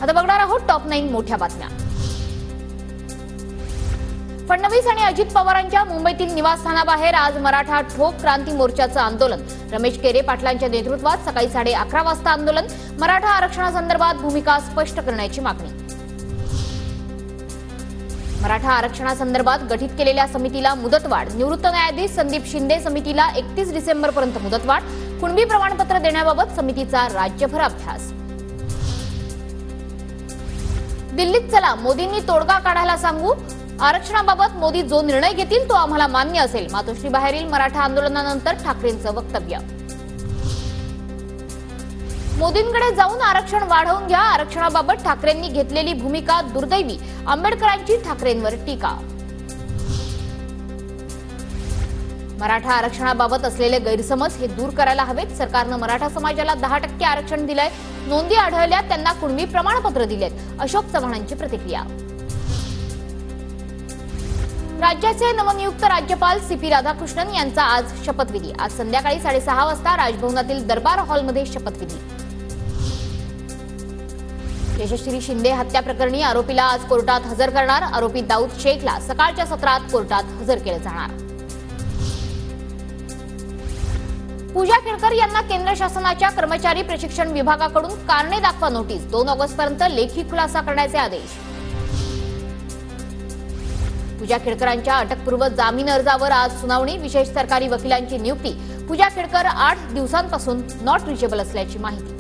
आता बघणार आहोत टॉप 9 मोठ्या बातम्या। फडणवीस आणि अजित पवारांच्या मुंबईतील निवासस्थानाबाहेर आज मराठा ठोक क्रांती मोर्चाचं आंदोलन। रमेश केरे पाटलांच्या नेतृत्वात सकाळी 11:30 वाजता आंदोलन। मराठा आरक्षणासंदर्भात भूमिका स्पष्ट करण्याची मागणी। मराठा आरक्षणासंदर्भात गठीत केलेल्या समितीला मुदतवाढ। निवृत्त न्यायाधीश संदीप शिंदे समितीला 31 डिसेंबरपर्यंत मुदतवाढ। कुणबी प्रमाणपत्र देण्याबाबत समितीचा राज्यभर अभ्यास। दिल्लीत चला, मोदींनी तोडगा काढायला सांगू। आरक्षणाबाबत मोदी जो निर्णय घेतील तो आम्हाला मान्य असेल। मातोश्री बाहेरील मराठा आंदोलनानंतर ठाकरेंचं वक्तव्य। मोदींकडे जाऊन आरक्षण वाढवून घ्या। आरक्षणाबाबत ठाकरेंनी घेतलेली भूमिका दुर्दैवी। आंबेडकरांची ठाकरेंवर टीका। मराठा आरक्षणाबाबत असलेले गैरसमज हे दूर करायला हवेत। सरकारनं मराठा समाजाला 10% आरक्षण दिलंय। नोंदी आढळल्या त्यांना कुणबी प्रमाणपत्र दिलेत। अशोक चव्हाणांची प्रतिक्रिया। राज्याचे नवनियुक्त राज्यपाल सीपी राधाकृष्णन यांचा आज शपथविधी। आज संध्याकाळी 6:30 वाजता राजभवनातील दरबार हॉलमध्ये शपथविधी। यशस्वी शिंदे हत्या प्रकरणी आरोपीला आज कोर्टात हजर करणार। आरोपी दाऊद शेखला सकाळच्या सत्रात कोर्टात हजर केलं जाणार। पूजा केळकर यांना केंद्र शासनाच्या कर्मचारी प्रशिक्षण विभागाकडून कारणे दाखवा नोटीस। 2 ऑगस्टपर्यंत लेखी खुलासा करण्याचे आदेश। पूजा केळकरांच्या अटकपूर्व जामीन अर्जावर आज सुनावणी। विशेष सरकारी वकिलांची नियुक्ती। पूजा केळकर 8 दिवसांपासून नॉट रिचेबल असल्याची माहिती।